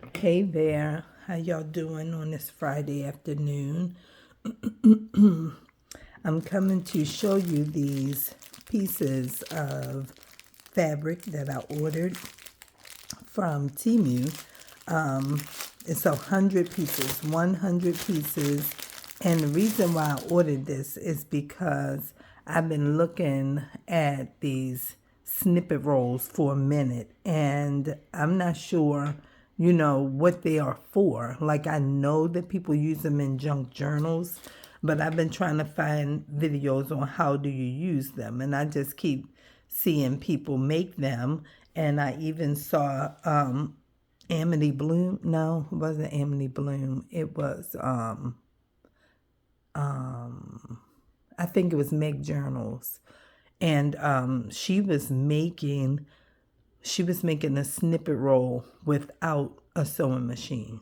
Hey there, how y'all doing on this Friday afternoon? I'm coming to show you these pieces of fabric that I ordered from Temu. It's 100 pieces. And the reason why I ordered this is because I've been looking at these snippet rolls for a minute and I'm not sure, what they are for. Like, I know that people use them in junk journals, but I've been trying to find videos on how do you use them. And I just keep seeing people make them. And I even saw Amity Bloom. No, it wasn't Amity Bloom. It was I think it was Meg Journals. And she was making a snippet roll without a sewing machine.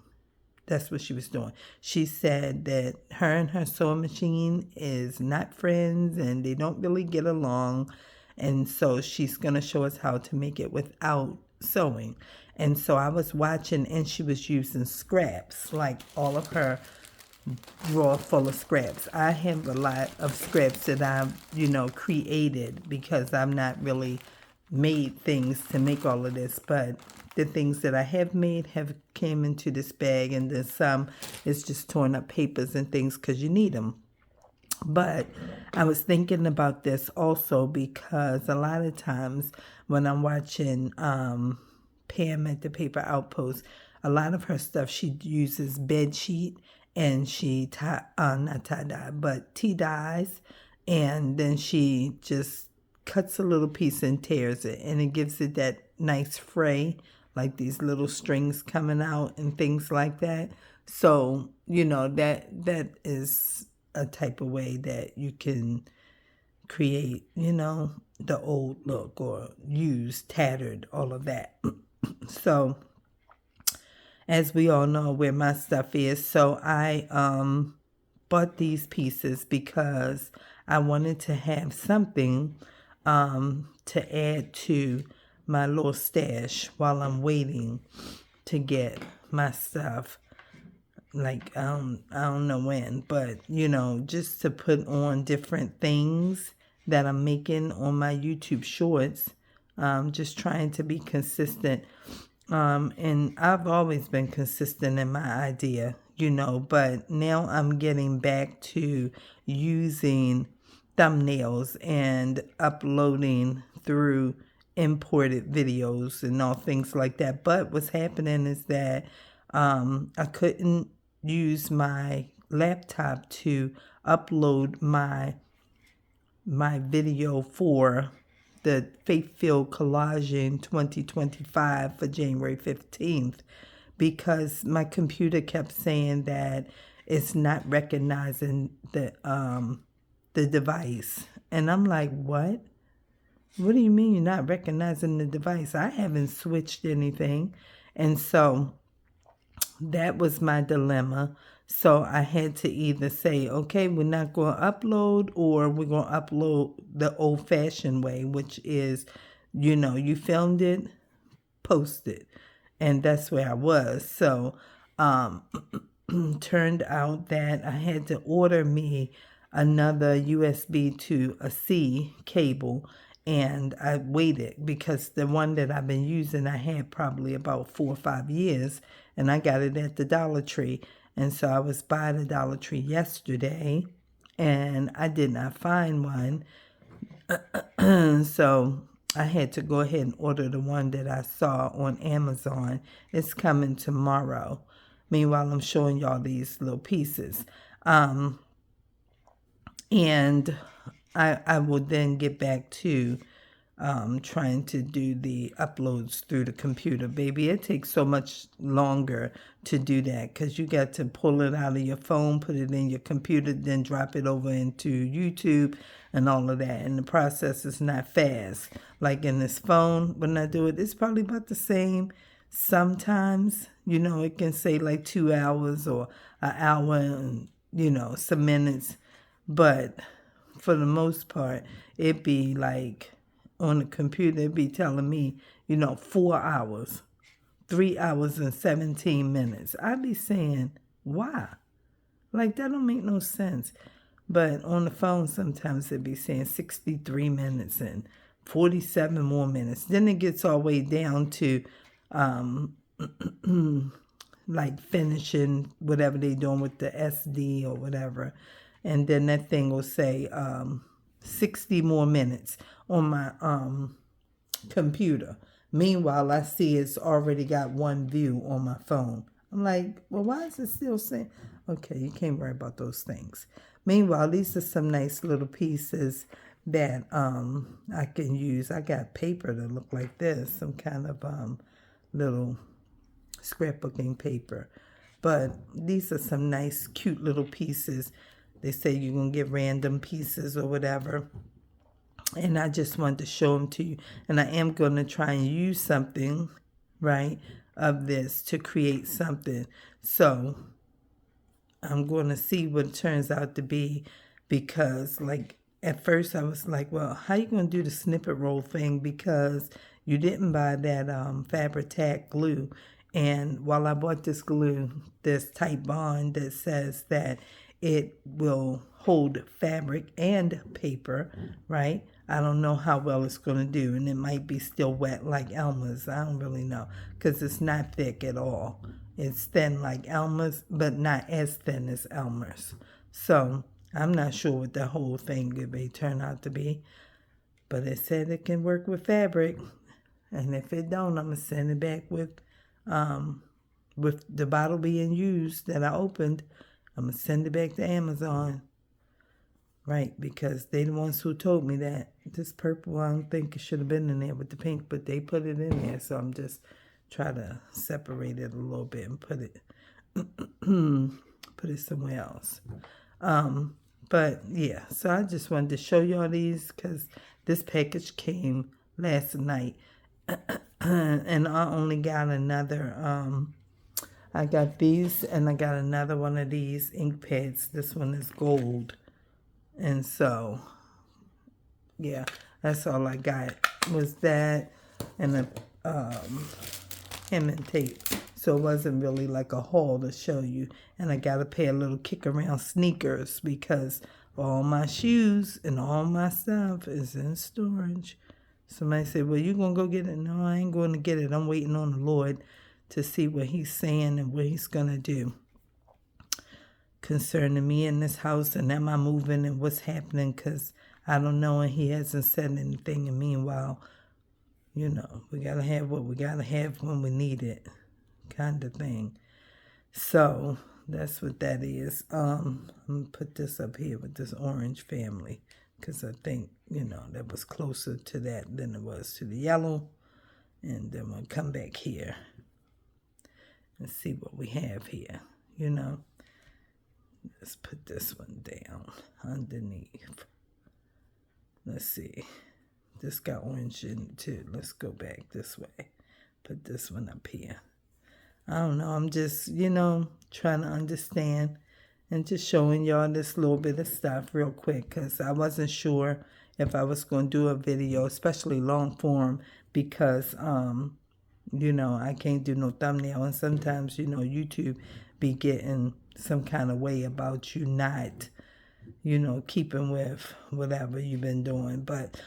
That's what she was doing. She said that her and her sewing machine is not friends and they don't really get along. And so she's going to show us how to make it without sewing. And so I was watching and she was using scraps, like all of her drawer full of scraps. I have a lot of scraps that I've, created because I'm not really made things to make all of this, but the things that I have made have came into this bag, and then some is just torn up papers and things because you need them. But I was thinking about this also because a lot of times when I'm watching Pam at the Paper Outpost, a lot of her stuff she uses bed sheet and she not tie dye but tea dyes, and then she just cuts a little piece and tears it, and it gives it that nice fray, like these little strings coming out and things like that. So that is a type of way that you can create, the old look or use tattered, all of that. So as we all know where my stuff is, so I bought these pieces because I wanted to have something to add to my little stash while I'm waiting to get my stuff. Like, I don't know when, but just to put on different things that I'm making on my YouTube shorts. Just trying to be consistent. And I've always been consistent in my idea, but now I'm getting back to using thumbnails and uploading through imported videos and all things like that. But what's happening is that I couldn't use my laptop to upload my video for the Faith-Filled Collaging 2025 for January 15th because my computer kept saying that it's not recognizing the device. And I'm like, what? What do you mean you're not recognizing the device? I haven't switched anything. And so that was my dilemma. So I had to either say, okay, we're not going to upload, or we're going to upload the old-fashioned way, which is, you filmed it, post it. And that's where I was. So turned out that I had to order me another USB to a C cable, and I waited because the one that I've been using I had probably about 4 or 5 years, and I got it at the Dollar Tree. And so I was by the Dollar Tree yesterday and I did not find one. So I had to go ahead and order the one that I saw on Amazon. It's coming tomorrow. Meanwhile, I'm showing y'all these little pieces. And I will then get back to trying to do the uploads through the computer. Baby, it takes so much longer to do that because you got to pull it out of your phone, put it in your computer, then drop it over into YouTube and all of that. And the process is not fast. Like in this phone, when I do it, it's probably about the same. Sometimes, it can say like 2 hours or an hour and, some minutes. But for the most part, it'd be like on the computer, it'd be telling me, 4 hours. 3 hours and 17 minutes. I'd be saying, why? Like, that don't make no sense. But on the phone, sometimes it'd be saying 63 minutes and 47 more minutes. Then it gets all the way down to like finishing whatever they're doing with the SD or whatever. And then that thing will say 60 more minutes on my computer. Meanwhile, I see it's already got one view on my phone. I'm like, well, why is it still saying? Okay, you can't worry about those things. Meanwhile, these are some nice little pieces that I can use. I got paper that look like this, some kind of little scrapbooking paper. But these are some nice, cute little pieces. They say you're going to get random pieces or whatever. And I just wanted to show them to you. And I am going to try and use something, right, of this to create something. So I'm going to see what it turns out to be, because, like, at first I was like, well, how you going to do the snippet roll thing, because you didn't buy that Fabri-Tac glue. And while I bought this glue, this tight bond that says that it will hold fabric and paper, right? I don't know how well it's going to do, and it might be still wet like Elmer's. I don't really know, because it's not thick at all. It's thin like Elmer's, but not as thin as Elmer's. So I'm not sure what the whole thing may turn out to be, but it said it can work with fabric, and if it don't, I'm going to send it back with the bottle being used that I opened. I'm going to send it back to Amazon. Right, because they the ones who told me that. This purple, I don't think it should have been in there with the pink, but they put it in there. So I'm just trying to separate it a little bit and put it put it somewhere else. But yeah, so I just wanted to show y'all these because this package came last night. And I only got another, I got these, and I got another one of these ink pads. This one is gold. And so, yeah, that's all I got was that and a hem tape. So it wasn't really like a haul to show you. And I got a pair of little kick around sneakers because all my shoes and all my stuff is in storage. Somebody said, well, you going to go get it? No, I ain't going to get it. I'm waiting on the Lord to see what he's saying and what he's going to do concerning me in this house, and am I moving and what's happening, because I don't know, and he hasn't said anything. And meanwhile, you know, we got to have what we got to have when we need it, kind of thing. So that's what that is. I'm going to put this up here with this orange family, because I think, you know, that was closer to that than it was to the yellow. And then we'll come back here and see what we have here, you know. Let's put this one down underneath. Let's see. This got orange in it too. Let's go back this way. Put this one up here. I don't know. I'm just, you know, trying to understand and just showing y'all this little bit of stuff real quick, because I wasn't sure if I was going to do a video, especially long form, because, you know, I can't do no thumbnail. And sometimes, you know, YouTube be getting some kind of way about you not, you know, keeping with whatever you've been doing. But,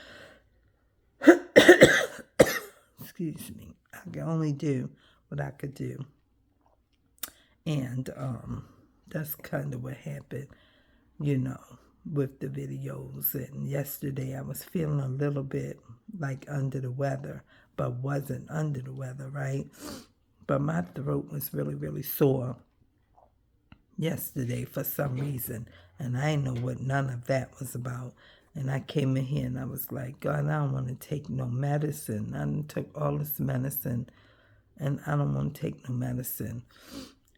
excuse me, I can only do what I could do. And that's kind of what happened, you know, with the videos. And yesterday I was feeling a little bit like under the weather, but wasn't under the weather, right? But my throat was really, really sore yesterday for some reason, and I didn't know what none of that was about. And I came in here and I was like, God, I don't want to take no medicine. I took all this medicine and I don't want to take no medicine.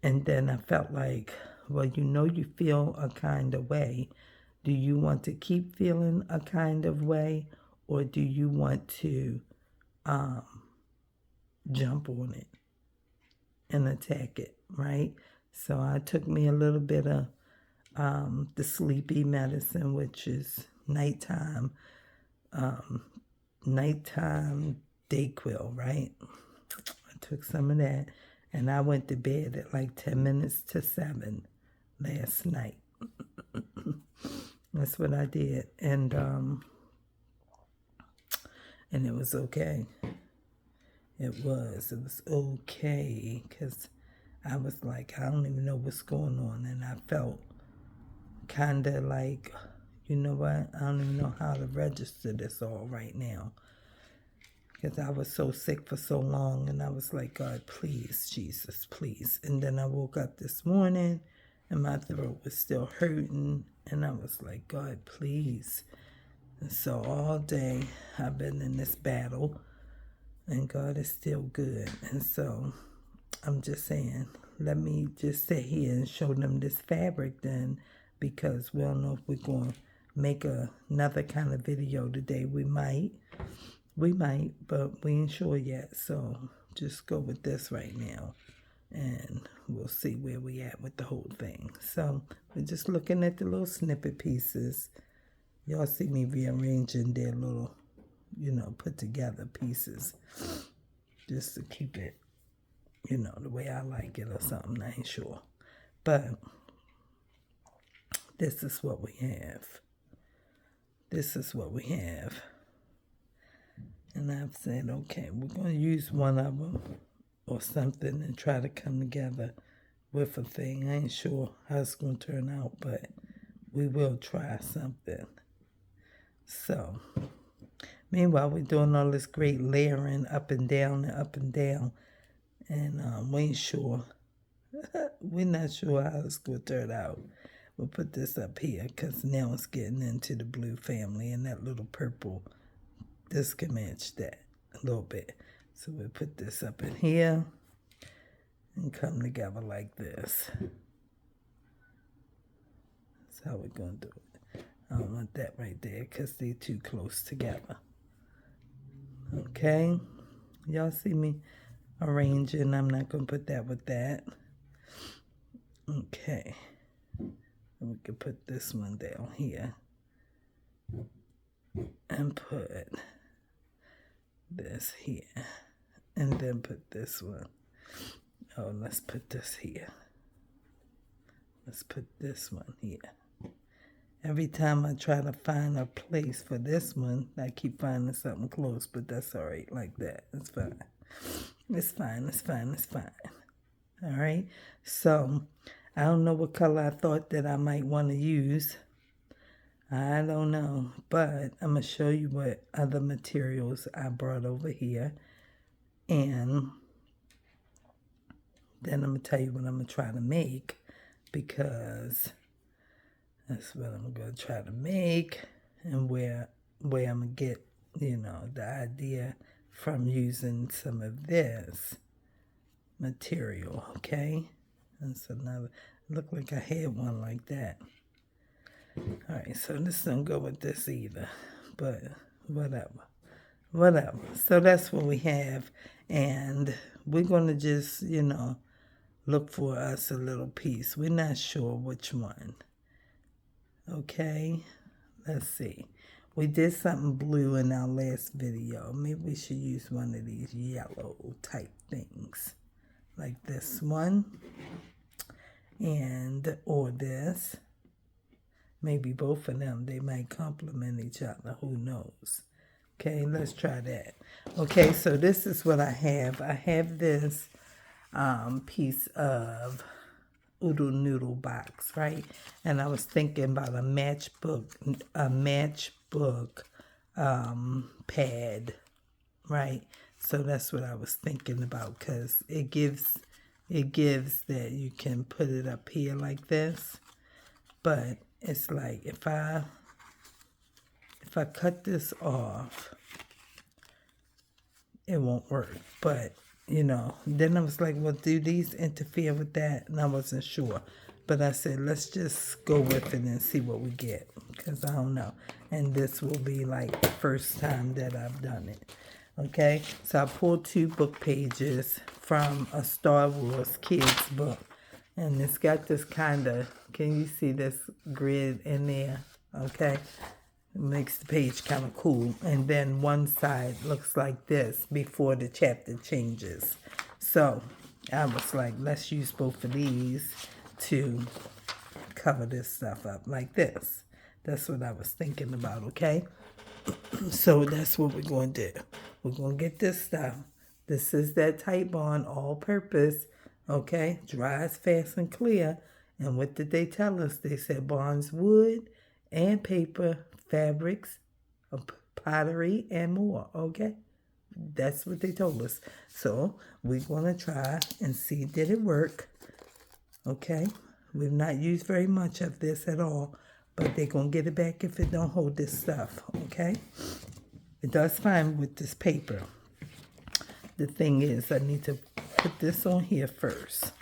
And then I felt like, well, you know, you feel a kind of way. Do you want to keep feeling a kind of way, or do you want to jump on it and attack it, right? So I took me a little bit of the sleepy medicine, which is nighttime Dayquil, right? I took some of that, and I went to bed at like 10 minutes to 7 last night. That's what I did, and it was okay. It was okay, because I was like, I don't even know what's going on, and I felt kind of like, you know what, I don't even know how to register this all right now, because I was so sick for so long, and I was like, God, please, Jesus, please. And then I woke up this morning, and my throat was still hurting, and I was like, God, please. And so all day I've been in this battle, and God is still good. And so I'm just saying, let me just sit here and show them this fabric then, because we don't know if we're going to make another kind of video today. We might, but we ain't sure yet. So just go with this right now, and we'll see where we at with the whole thing. So we're just looking at the little snippet pieces. Y'all see me rearranging their little, put together pieces, just to keep it, the way I like it or something. I ain't sure. But this is what we have. This is what we have. And I've said, okay, we're going to use one of them or something and try to come together with a thing. I ain't sure how it's going to turn out, but we will try something. So, meanwhile, we're doing all this great layering up and down and up and down. And we ain't sure. We're not sure how it's going to turn out. We'll put this up here because now it's getting into the blue family, and that little purple, this can match that a little bit. So we'll put this up in here and come together like this. That's how we're going to do it. I don't want that right there because they're too close together. Okay? Y'all see me arranging. I'm not going to put that with that. Okay. And we can put this one down here. And put this here. And then put this one. Oh, let's put this here. Let's put this one here. Every time I try to find a place for this one, I keep finding something close, but that's all right like that. It's fine. It's fine, it's fine, it's fine. All right? So, I don't know what color I thought that I might want to use. I don't know, but I'm going to show you what other materials I brought over here. And then I'm going to tell you what I'm going to try to make, because that's what I'm going to try to make, and where I'm going to get, the idea from using some of this material, okay? That's another, looked like I had one like that. All right, so this doesn't go with this either, but whatever. So that's what we have, and we're going to just, look for us a little piece. We're not sure which one. Okay, let's see. We did something blue in our last video. Maybe we should use one of these yellow type things, like this one, or this. Maybe both of them, they might complement each other. Who knows? Okay, let's try that. Okay, so this is what I have. I have this piece of Oodle Noodle box, right? And I was thinking about a matchbook pad, right? So that's what I was thinking about, because it gives that you can put it up here like this. But it's like if I cut this off, it won't work. But then I was like, well, do these interfere with that? And I wasn't sure. But I said, let's just go with it and see what we get, because I don't know. And this will be like the first time that I've done it. Okay? So I pulled 2 book pages from a Star Wars kids book. And it's got this kind of, can you see this grid in there? Okay? It makes the page kind of cool. And then one side looks like this before the chapter changes. So I was like, let's use both of these to cover this stuff up like this. That's what I was thinking about, okay? So that's what we're going to do. We're going to get this stuff. This is that Type Bond all-purpose, okay? Dries fast and clear. And what did they tell us? They said bonds wood and paper, fabrics, pottery, and more, okay? That's what they told us. So we're going to try and see, did it work, okay? We've not used very much of this at all, but they're going to get it back if it don't hold this stuff, okay? It does fine with this paper. The thing is, I need to put this on here first.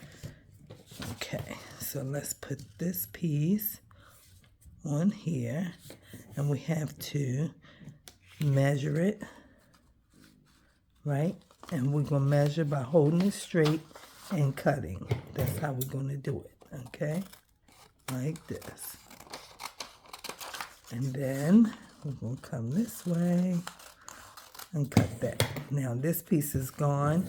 Okay, so let's put this piece on here, and we have to measure it, right? And we're going to measure by holding it straight and cutting. That's how we're going to do it, okay? Like this. And then we're going to come this way and cut that. Now this piece is gone.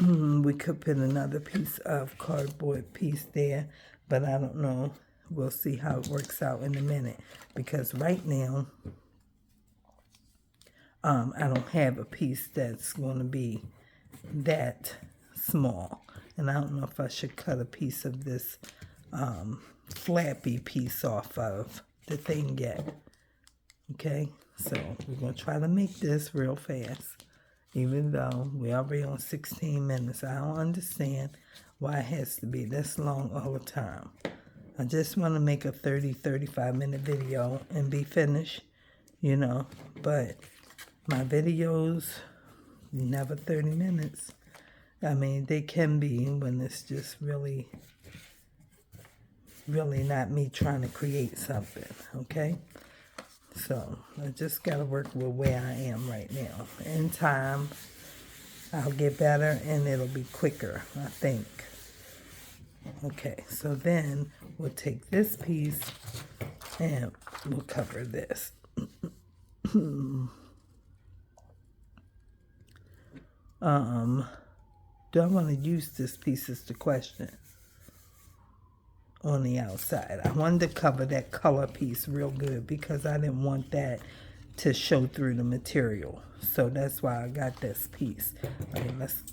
We could put another piece of cardboard piece there, but I don't know. We'll see how it works out in a minute, because right now I don't have a piece that's going to be that small, and I don't know if I should cut a piece of this flappy piece off of the thing yet. Okay, so we're going to try to make this real fast, even though we're already on 16 minutes. I don't understand why it has to be this long all the time. I just want to make a 35-minute video and be finished, you know, but my videos never 30 minutes. I mean, they can be when it's just really not me trying to create something, okay? So I just got to work with where I am right now. In time, I'll get better and it'll be quicker, I think. Okay, so then we'll take this piece and we'll cover this. Do I want to use this piece is the question. On the outside, I wanted to cover that color piece real good because I didn't want that to show through the material. So that's why I got this piece. All right, let's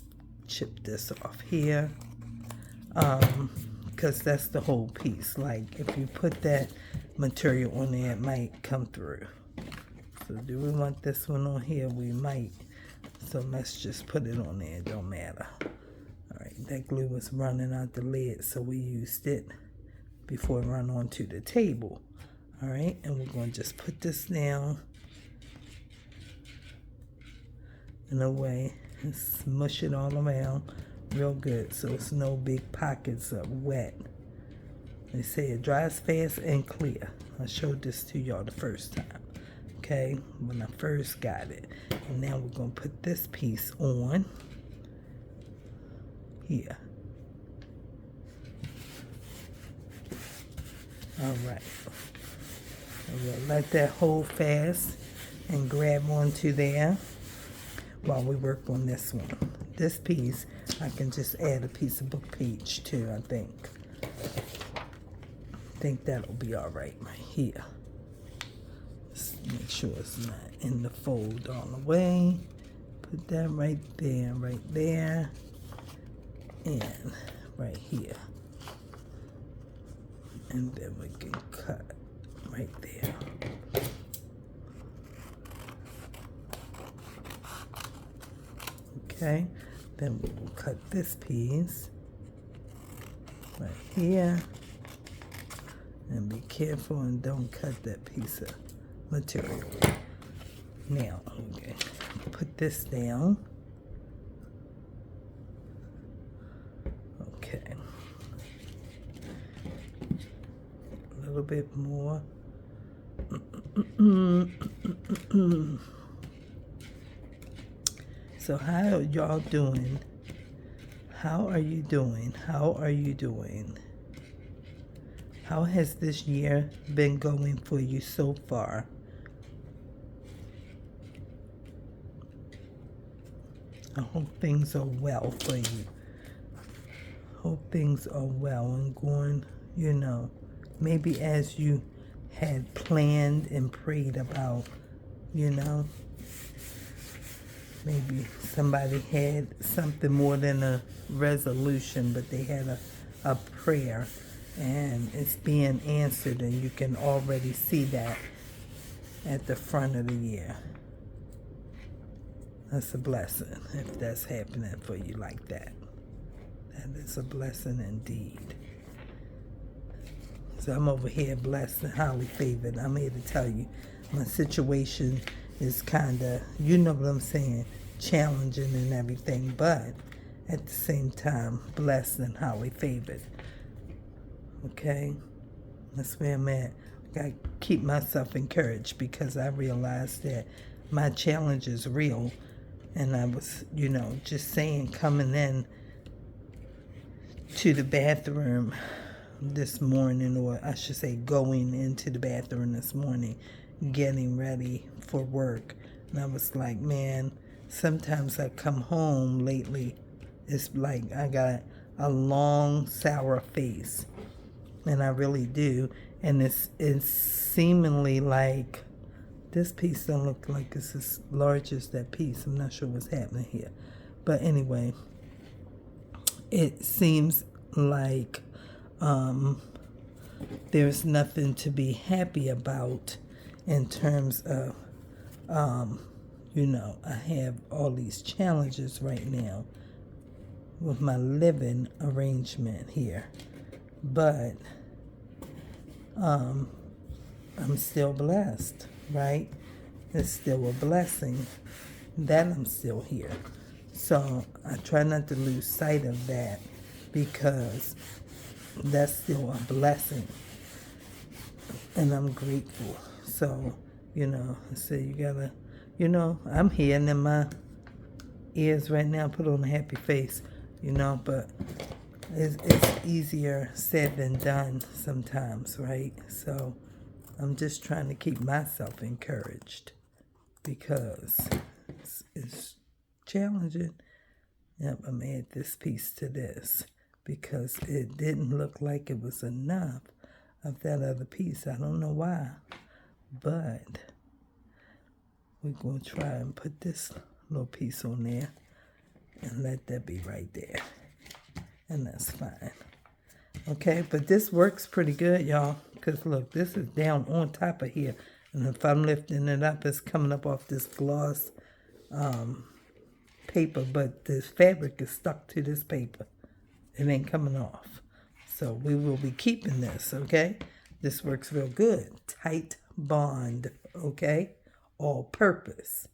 chip this off here. Because that's the whole piece. Like, if you put that material on there, it might come through. So do we want this one on here? We might. So let's just put it on there. It don't matter. All right, that glue was running out the lid, so we used it before it run onto the table. All right, and we're going to just put this down in a way and smush it all around real good so it's no big pockets of wet. They say it dries fast and clear. I showed this to y'all the first time, okay, when I first got it. And now we're going to put this piece on here. All right. And we'll let that hold fast and grab onto there while we work on this one. This piece, I can just add a piece of book page to, I think. I think that'll be all right here. Just make sure it's not in the fold all the way. Put that right there, and right here. And then we can cut right there. Okay, then we will cut this piece right here. And be careful and don't cut that piece of material. Now, okay, put this down. Okay. A little bit more. So how are y'all doing? How are you doing? How are you doing? How has this year been going for you so far? I hope things are well for you. Hope things are well and going, maybe as you had planned and prayed about, you know. Maybe somebody had something more than a resolution, but they had a prayer and it's being answered, and you can already see that at the front of the year. That's a blessing if that's happening for you like that. That is a blessing indeed. So I'm over here blessed and highly favored. I'm here to tell you my situation is kind of, you know what I'm saying, challenging and everything, but at the same time, blessed and highly favored. Okay? That's where I'm at. I gotta keep myself encouraged because I realized that my challenge is real. And I was, just saying, coming in to the bathroom this morning, or I should say going into the bathroom this morning, getting ready for work. And I was like, man, sometimes I come home lately, it's like I got a long, sour face. And I really do. And it's seemingly like this piece don't look like it's as large as that piece. I'm not sure what's happening here. But anyway, it seems like there's nothing to be happy about in terms of, I have all these challenges right now with my living arrangement here. But I'm still blessed, right? It's still a blessing that I'm still here. So I try not to lose sight of that because that's still a blessing. And I'm grateful. So, so you gotta, I'm here and in my ears right now, put on a happy face, but it's easier said than done sometimes, right? So I'm just trying to keep myself encouraged because it's challenging. Yep, I'm gonna add this piece to this because it didn't look like it was enough of that other piece. I don't know why, but we're going to try and put this little piece on there and let that be right there. And that's fine. Okay, but this works pretty good, y'all, because look, this is down on top of here. And if I'm lifting it up, it's coming up off this gloss paper, but this fabric is stuck to this paper. It ain't coming off. So we will be keeping this, okay? This works real good. Tight bond, okay? All purpose.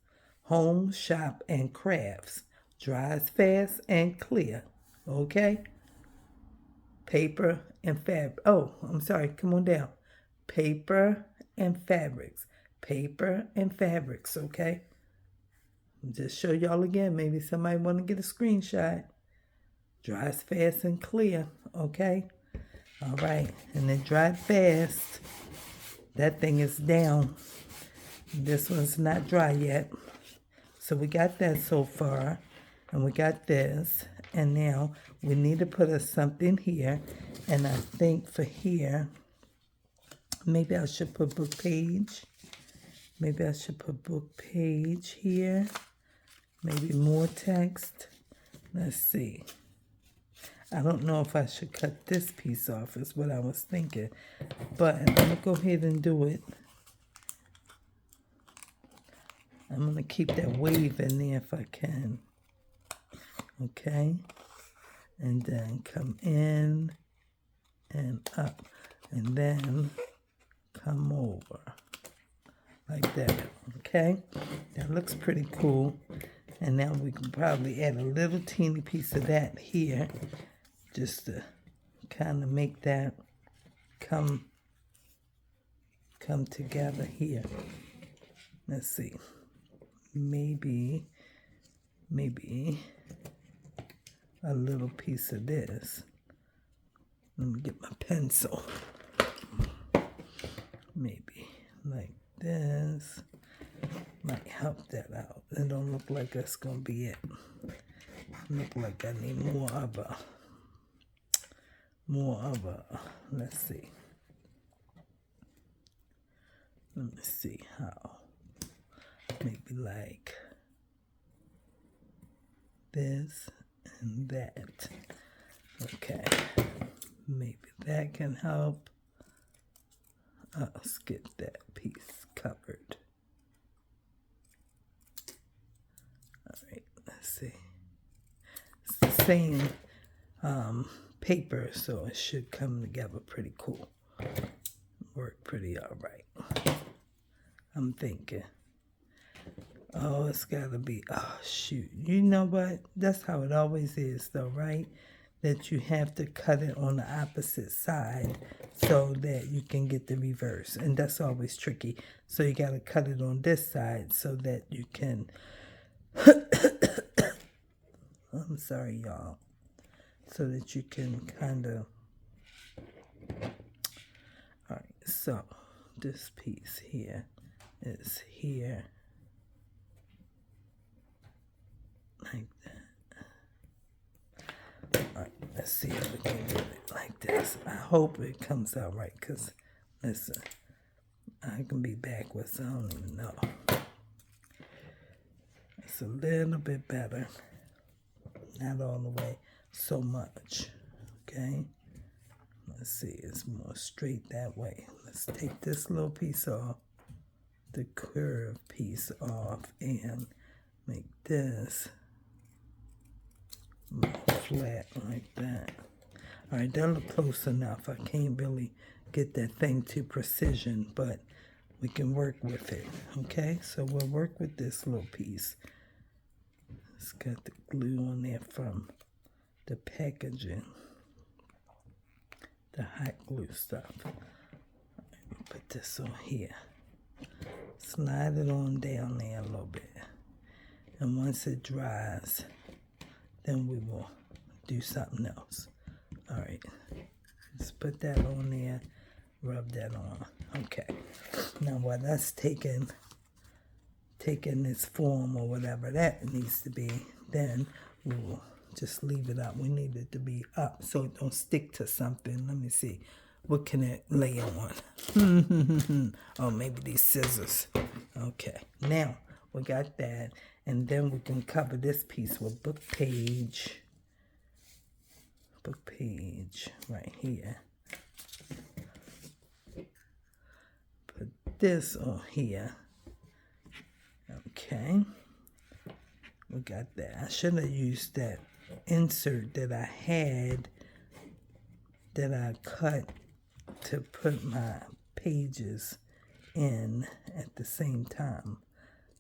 Home, shop, and crafts. Dries fast and clear, okay? Paper and fabric. Oh, I'm sorry. Come on down. Paper and fabrics. Paper and fabrics, okay? Just show y'all again. Maybe somebody want to get a screenshot. Dries fast and clear, okay? All right, and it dried fast. That thing is down. This one's not dry yet. So we got that so far, and we got this. And now we need to put something here. And I think for here, maybe I should put book page. Maybe I should put book page here. Maybe more text. Let's see. I don't know if I should cut this piece off, is what I was thinking. But I'm going to go ahead and do it. I'm going to keep that wave in there if I can. Okay? And then come in and up. And then come over. Like that. Okay? That looks pretty cool. And now we can probably add a little teeny piece of that here. Just to kind of make that come together here. Let's see. Maybe a little piece of this. Let me get my pencil. maybe like this. Might help that out. It don't look like that's gonna be it. Look like I need more of a, let's see. Let me see how. Maybe like this and that. Okay. Maybe that can help. Let's get that piece covered. Alright, let's see. It's the same paper, so it should come together pretty cool. Work pretty alright. I'm thinking. Oh, it's gotta be, oh shoot. You know what? That's how it always is though, right? That you have to cut it on the opposite side so that you can get the reverse. And that's always tricky. So you gotta cut it on this side so that you can, I'm sorry y'all, so that you can kind of, alright, so this piece here is here. Like that. Alright, let's see if we can get it like this. I hope it comes out right, because, listen, I can be backwards, I don't even know. It's a little bit better. Not all the way so much, okay? Let's see, it's more straight that way. Let's take this little piece off, the curved piece off, and make this more flat like that. Alright, that look close enough. I can't really get that thing to precision, but we can work with it, okay? So we'll work with this little piece. It's got the glue on there from the packaging, the hot glue stuff. Put this on here. Slide it on down there a little bit. And once it dries, then we will do something else. Alright, let's put that on there, rub that on. Okay, now while that's taking its form or whatever that needs to be, then we will just leave it up. We need it to be up so it don't stick to something. Let me see. What can it lay on? Oh, maybe these scissors. Okay, now we got that. And then we can cover this piece with book page right here. Put this on here. Okay. We got that. I should have used that insert that I had that I cut to put my pages in at the same time.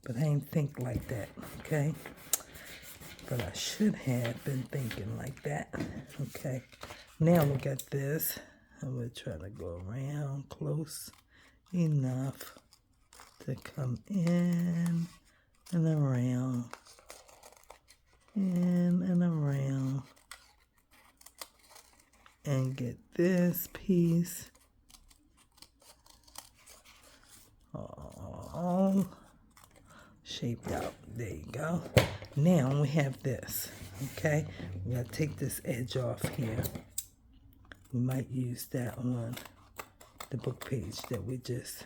But I ain't think like that, okay? But I should have been thinking like that, okay? Now we got this. I'm going to try to go around close enough to come in and around, in and around, and get this piece all shaped out. There you go. Now we have this, okay? We gotta take this edge off here. We might use that on the book page that we just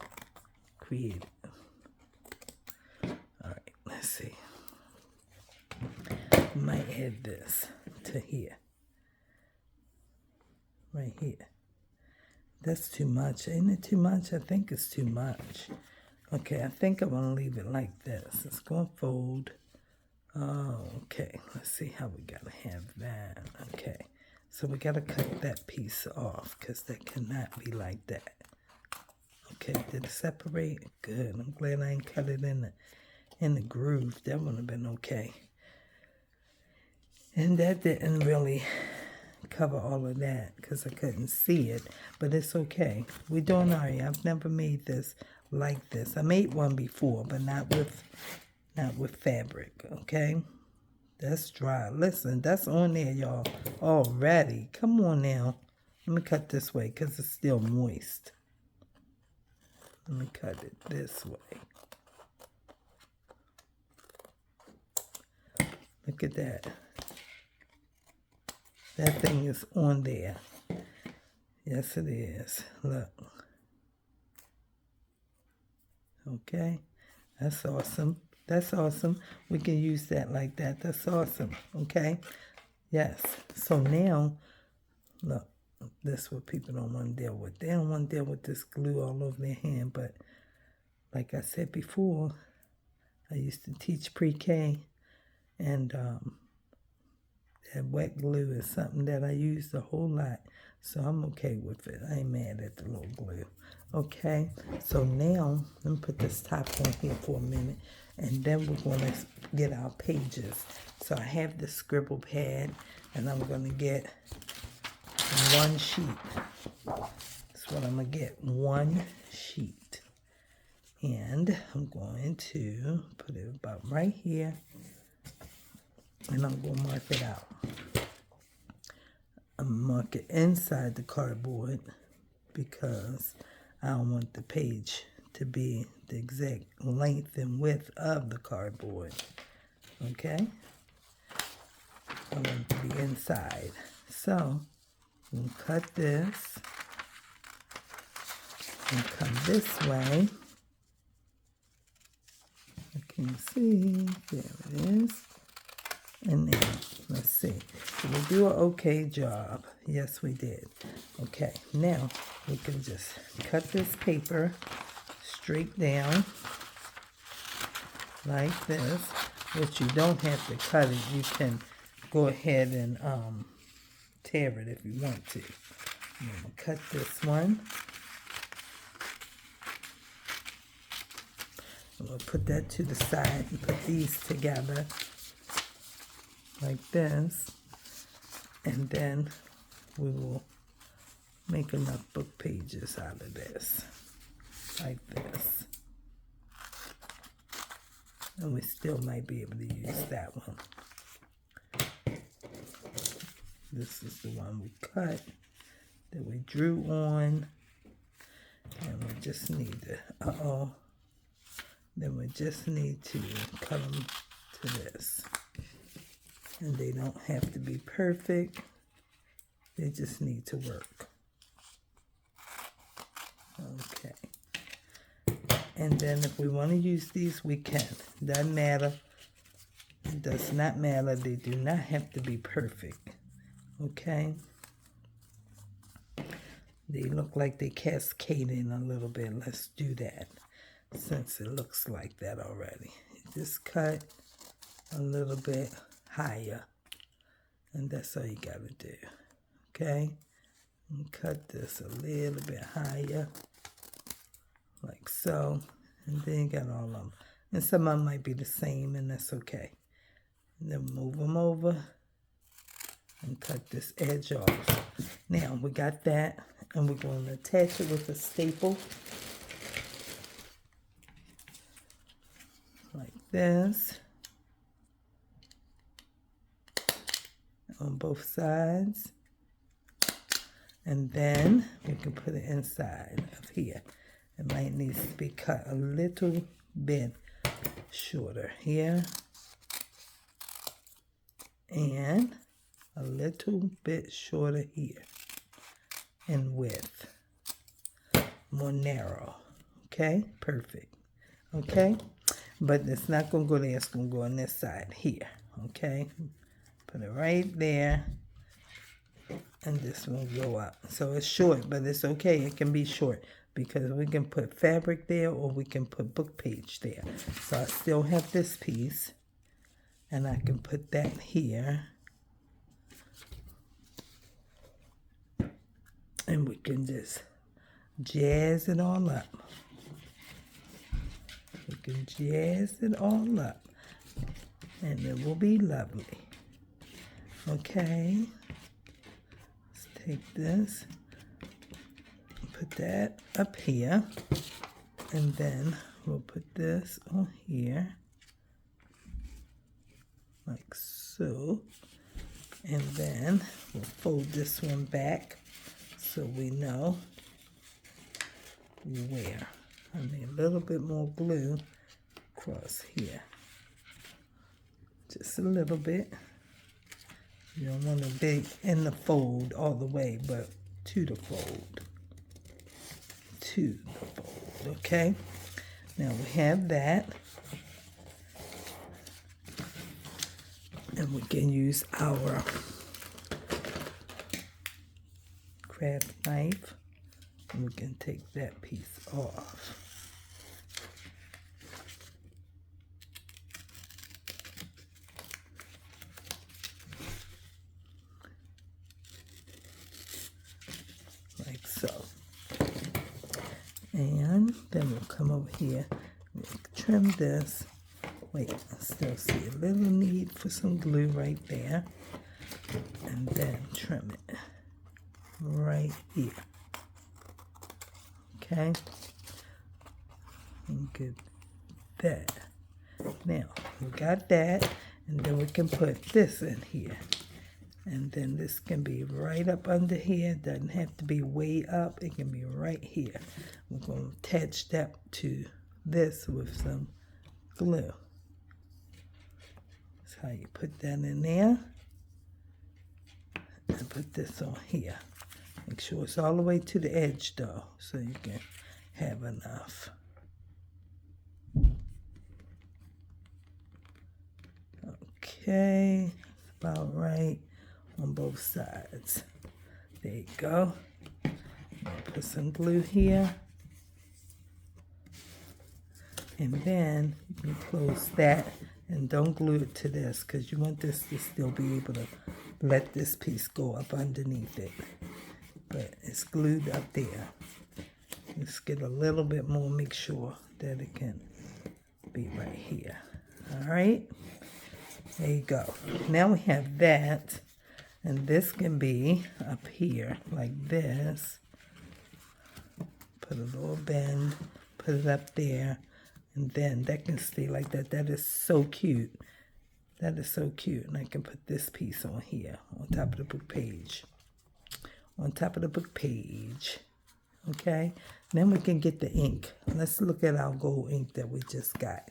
created. Alright, let's see. We might add this to here. Right here. That's too much. Ain't it too much? I think it's too much. Okay, I think I'm going to leave it like this. It's going to fold. Oh, okay. Let's see how we got to have that. Okay. So we got to cut that piece off because that cannot be like that. Okay, did it separate? Good. I'm glad I ain't cut it in the groove. That would have been okay. And that didn't really cover all of that because I couldn't see it, but it's okay. We're doing all right. I've never made this like this. I made one before, but not with fabric, okay? That's dry. Listen, that's on there, y'all, already. Come on now. Let me cut this way because it's still moist. Let me cut it this way. Look at that. That thing is on there. Yes, it is. Look. Okay. That's awesome. That's awesome. We can use that like that. That's awesome. Okay. Yes. So now, look. That's what people don't want to deal with. They don't want to deal with this glue all over their hand. But like I said before, I used to teach pre-K. And that wet glue is something that I used a whole lot. So I'm okay with it. I ain't mad at the little glue. Okay, so now let me put this top on here for a minute. And then we're going to get our pages. So I have the scribble pad. And I'm going to get one sheet. That's what I'm going to get. One sheet. And I'm going to put it about right here. And I'm going to mark it out. I'm going to mark it inside the cardboard because I don't want the page to be the exact length and width of the cardboard. Okay? I want it to be inside. So, we'll cut this and come this way. You can see, there it is. And then, let's see. Did we do an okay job? Yes, we did. Okay, now we can just cut this paper straight down like this. Which you don't have to cut it. You can go ahead and tear it if you want to. I'm going to cut this one. I'm going to put that to the side and put these together like this. And then we will make enough book pages out of this. Like this. And we still might be able to use that one. This is the one we cut, that we drew on. And we just need to, then we just need to cut them to this. And they don't have to be perfect. They just need to work. Okay. And then if we want to use these, we can. Doesn't matter. It does not matter. They do not have to be perfect. Okay? They look like they cascading a little bit. Let's do that. Since it looks like that already. Just cut a little bit higher. And that's all you got to do. Okay? And cut this a little bit higher. Like so. And then you got all of them. And some of them might be the same, and that's okay. And then move them over. And cut this edge off. Now, we got that. And we're going to attach it with a staple. Like this. On both sides. And then we can put it inside of here. It might need to be cut a little bit shorter here. And a little bit shorter here. In width. More narrow. Okay? Perfect. Okay? But it's not going to go there. It's going to go on this side here. Okay? Put it right there. And this will go up. So it's short, but it's okay. It can be short. Because we can put fabric there or we can put book page there. So I still have this piece. And I can put that here. And we can just jazz it all up. We can jazz it all up. And it will be lovely. Okay. Let's take this. Put that up here. And then we'll put this on here. Like so. And then we'll fold this one back. So we know where. I need a little bit more glue across here. Just a little bit. You don't want to be in the fold all the way, but to the fold. To the fold, okay? Now we have that. And we can use our craft knife. And we can take that piece off. Like so. And then we'll come over here and trim this. Wait, I still see a little need for some glue right there. And then trim it right here. Okay? And get that. Now, we got that, and then we can put this in here. And then this can be right up under here. It doesn't have to be way up. It can be right here. We're going to attach that to this with some glue. That's how you put that in there. And put this on here. Make sure it's all the way to the edge though, so you can have enough. Okay, about right on both sides. There you go. Put some glue here. And then you can close that and don't glue it to this because you want this to still be able to let this piece go up underneath it. But it's glued up there. Let's get a little bit more, make sure that it can be right here. All right, there you go. Now we have that, and this can be up here like this. Put a little bend, put it up there, and then that can stay like that. That is so cute. That is so cute. And I can put this piece on here, on top of the book page. On top of the book page. Okay? Then we can get the ink. Let's look at our gold ink that we just got.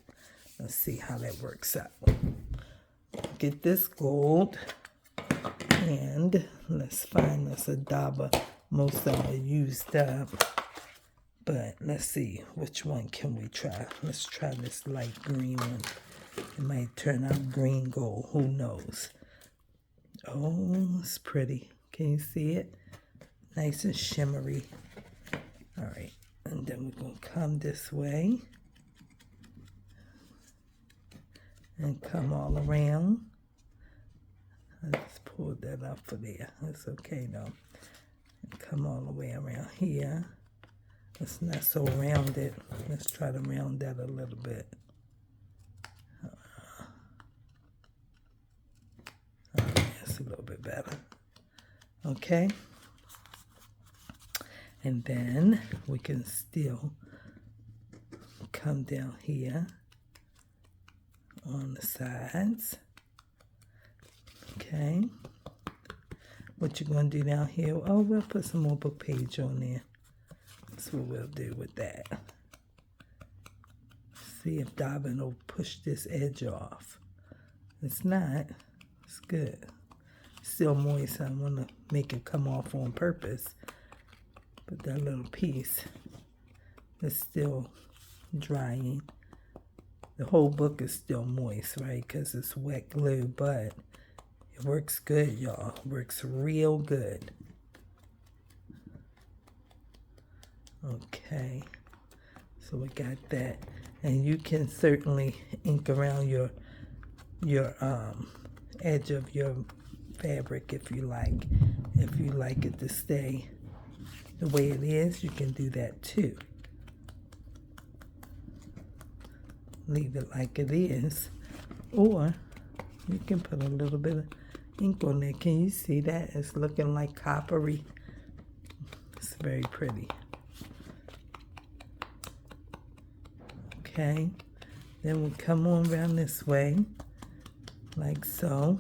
Let's see how that works out. Get this gold. And let's find us a dauber. Most of them are used up. But let's see, which one can we try? Let's try this light green one. It might turn out green gold. Who knows? Oh, it's pretty. Can you see it? Nice and shimmery. All right. And then we're going to come this way. And come all around. Let's pull that up for there. That's okay, though. And come all the way around here. It's not so rounded. Let's try to round that a little bit. That's a little bit better. Okay. And then we can still come down here on the sides. Okay. What you're going to do down here, oh, we'll put some more book page on there. That's what we'll do with that. See if daubing will push this edge off. It's not. It's good. Still moist. I want to make it come off on purpose. But that little piece is still drying. The whole book is still moist, right? Because it's wet glue, but it works good, y'all. It works real good. Okay, so we got that, and you can certainly ink around your edge of your fabric if you like. If you like it to stay the way it is, you can do that too. Leave it like it is, or you can put a little bit of ink on there. Can you see that? It's looking like coppery. It's very pretty. Okay, then we come on around this way, like so.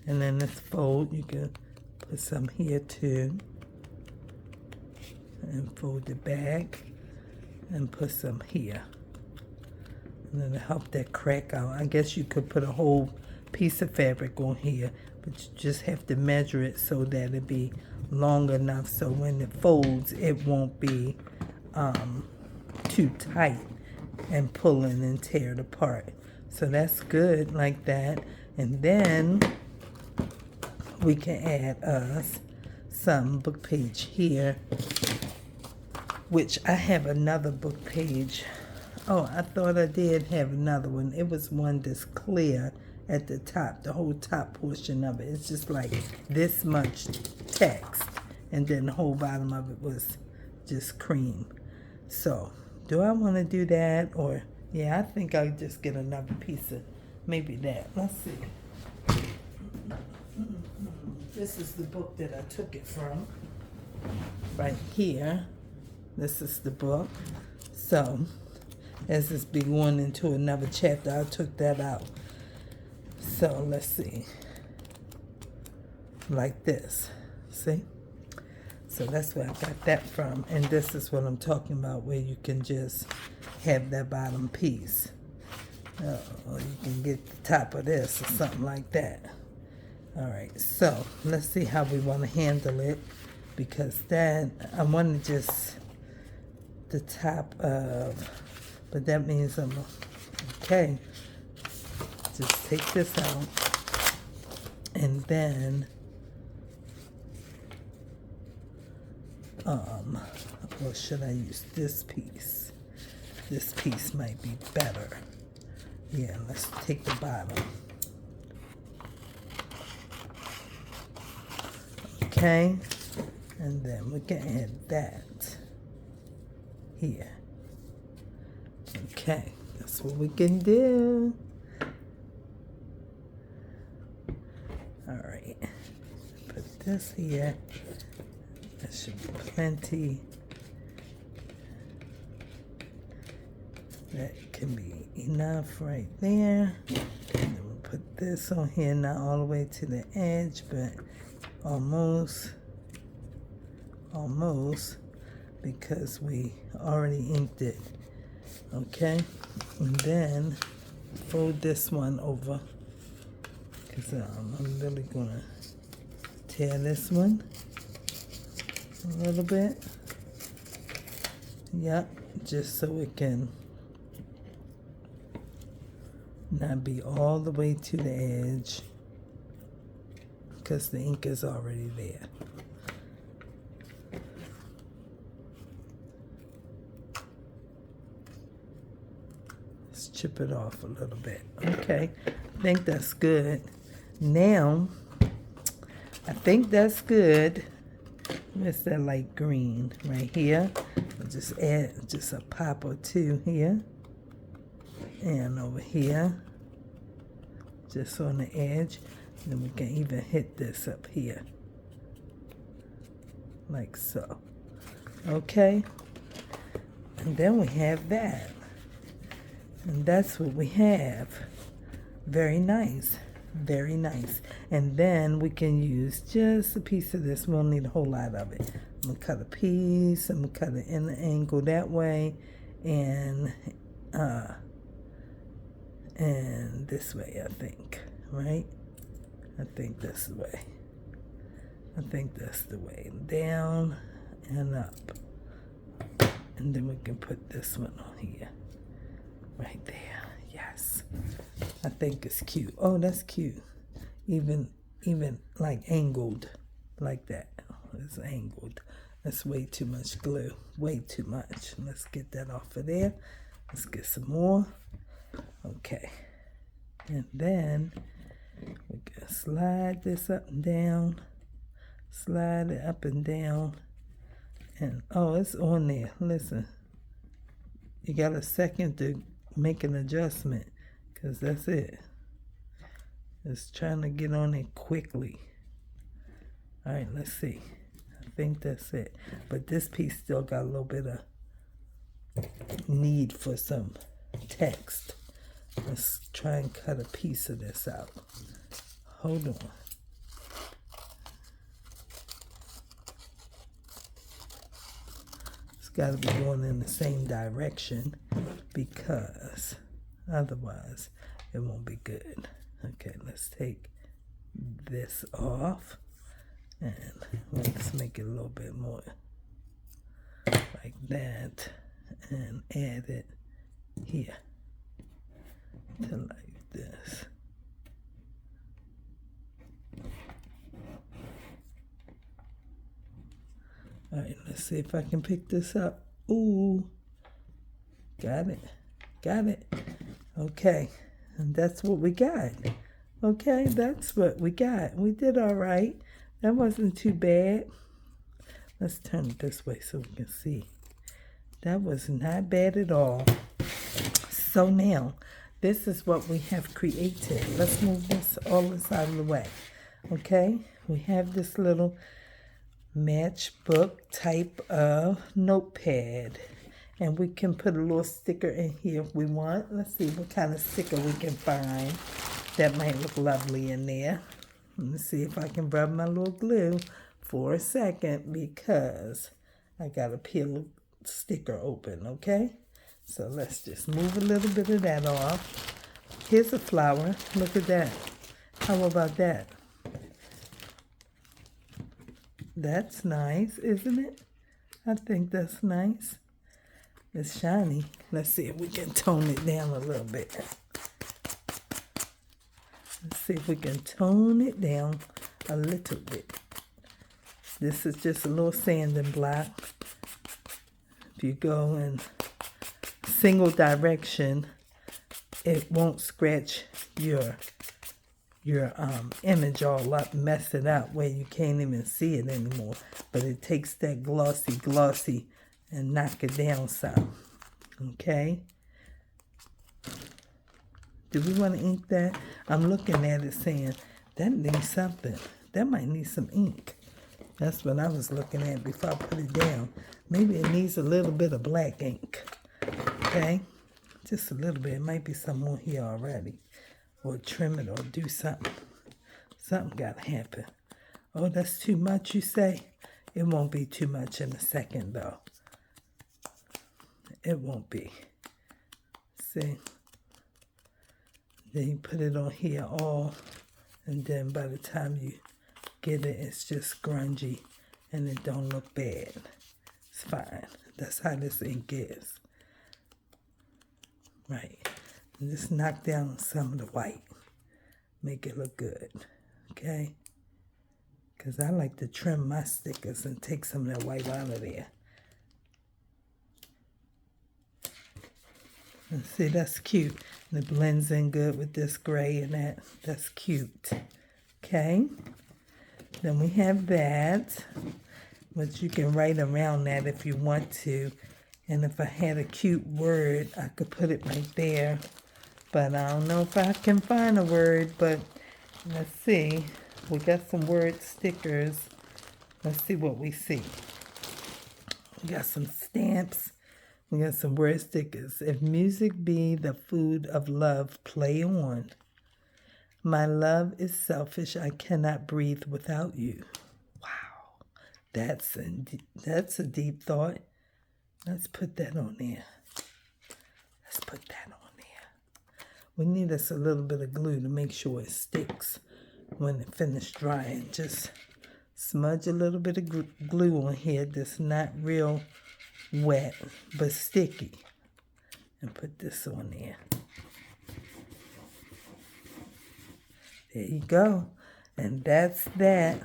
And then this fold, you can put some here too. And fold it back. and put some here. And then to help that crack out. I guess you could put a whole piece of fabric on here, but you just have to measure it so that it be long enough so when it folds, it won't be too tight and pulling and tear it apart. So that's good like that. And then we can add us some book page here, which I have another book page. Oh, I thought I did have another one. It was one that's clear at the top, the whole top portion of it. It's just like this much text, and then the whole bottom of it was just cream. So, do I want to do that? Or, yeah, I think I'll just get another piece of maybe that. Let's see. This is the book that I took it from. Right here. This is the book. So, as it's be going into another chapter, I took that out. So let's see. Like this. See? So that's where I got that from. And this is what I'm talking about, where you can just have that bottom piece. Or you can get the top of this or something like that. Alright, so let's see how we want to handle it. Because that, I want to just the top of, but that means I'm, okay, just take this out, and then, or should I use this piece? This piece might be better. Yeah, let's take the bottom. Okay, and then we can add that here. Okay, that's what we can do. All right, put this here. That should be plenty. That can be enough right there. And then we'll put this on here, not all the way to the edge, but almost, because we already inked it. Okay, and then fold this one over, because I'm really gonna tear this one a little bit. Yep, just so it can not be all the way to the edge, because the ink is already there. Chip it off a little bit. Okay, I think that's good. Now, I think that's good. Where's that light green? Right here. I'll just add just a pop or two here. And over here. Just on the edge. And then we can even hit this up here. Like so. Okay. And then we have that. And that's what we have. Very nice. Very nice. And then we can use just a piece of this. We don't need a whole lot of it. I'm going to cut a piece. I'm going to cut it in an angle that way. And this way, I think. Right? I think this way. I think that's the way. Down and up. And then we can put this one on here. Right there, yes. I think it's cute. Oh, that's cute. Even like angled, like that. It's angled. That's way too much glue. Way too much. Let's get that off of there. Let's get some more. Okay. And then we can slide this up and down. Slide it up and down. And oh, it's on there. Listen. You got a second to make an adjustment, because that's it. It's trying to get on it quickly. All right, let's see. I think that's it. But this piece still got a little bit of need for some text. Let's try and cut a piece of this out. Hold on. Let's got to be going in the same direction because otherwise it won't be good. Okay, let's take this off and let's make it a little bit more like that and add it here to like this. All right, let's see if I can pick this up. Ooh, got it. Okay, and that's what we got. Okay, that's what we got. We did all right. That wasn't too bad. Let's turn it this way so we can see. That was not bad at all. So now, this is what we have created. Let's move all this out of the way. Okay, we have this little matchbook type of notepad, and we can put a little sticker in here if we want. Let's see what kind of sticker we can find that might look lovely in there. Let me see if I can rub my little glue for a second because I gotta peel the sticker open. Okay, so let's just move a little bit of that off. Here's a flower. Look at that. How about that? That's nice, isn't it? I think that's nice. It's shiny. Let's see if we can tone it down a little bit. Let's see if we can tone it down a little bit. This is just a little sanding block. If you go in single direction, it won't scratch your image all up, mess it up where you can't even see it anymore. But it takes that glossy and knock it down some. Okay? Do we want to ink that? I'm looking at it saying, that needs something. That might need some ink. That's what I was looking at before I put it down. Maybe it needs a little bit of black ink. Okay? Just a little bit. It might be some more here already. Or trim it or do something. Something got to happen. Oh, that's too much, you say? It won't be too much in a second, though. It won't be. See? Then you put it on here all, and then by the time you get it, it's just grungy, and it don't look bad. It's fine. That's how this ink is. Right. And just knock down some of the white. Make it look good. Okay? Because I like to trim my stickers and take some of that white out of there. And see, that's cute. And it blends in good with this gray and that. That's cute. Okay? Then we have that. But you can write around that if you want to. And if I had a cute word, I could put it right there. But I don't know if I can find a word, but let's see. We got some word stickers. Let's see what we see. We got some stamps. We got some word stickers. If music be the food of love, play on. My love is selfish. I cannot breathe without you. Wow. That's a deep thought. Let's put that on there. Let's put that on. We need us a little bit of glue to make sure it sticks when it finishes drying. Just smudge a little bit of glue on here that's not real wet but sticky. And put this on there. There you go. And that's that.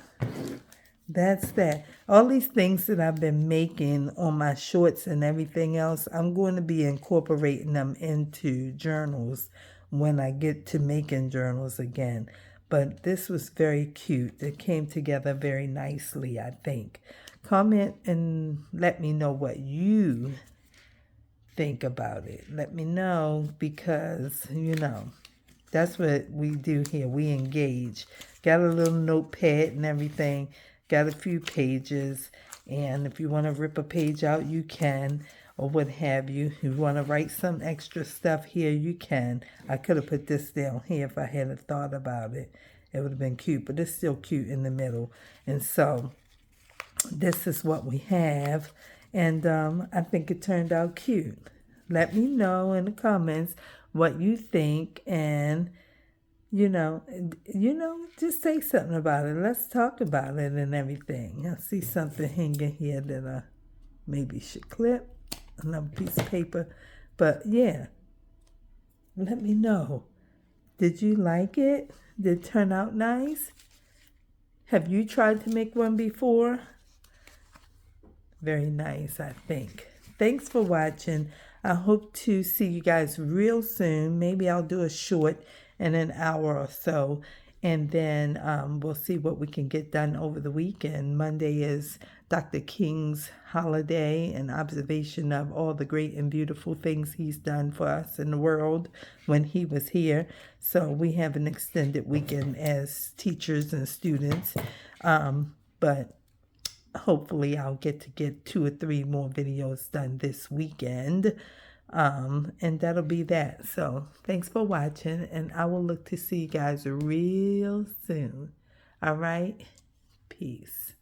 That's that. All these things that I've been making on my shorts and everything else, I'm going to be incorporating them into journals when I get to making journals again. But this was very cute. It came together very nicely, I think. Comment and let me know what you think about it. Let me know because, that's what we do here. We engage. Got a little notepad and everything. Got a few pages. And if you want to rip a page out, you can. Or what have you. If you want to write some extra stuff here, you can. I could have put this down here if I hadn't thought about it. It would have been cute, but it's still cute in the middle. And so, this is what we have. And I think it turned out cute. Let me know in the comments what you think, and just say something about it. Let's talk about it and everything. I see something hanging here that I maybe should clip, another piece of paper. But yeah, let me know. Did you like it? Did it turn out nice? Have you tried to make one before? Very nice, I think. Thanks for watching. I hope to see you guys real soon. Maybe I'll do a short in an hour or so, and then we'll see what we can get done over the weekend. Monday is Dr. King's holiday, an observation of all the great and beautiful things he's done for us in the world when he was here. So we have an extended weekend as teachers and students, but hopefully I'll get 2 or 3 more videos done this weekend. And that'll be that. So thanks for watching, and I will look to see you guys real soon. All right. Peace.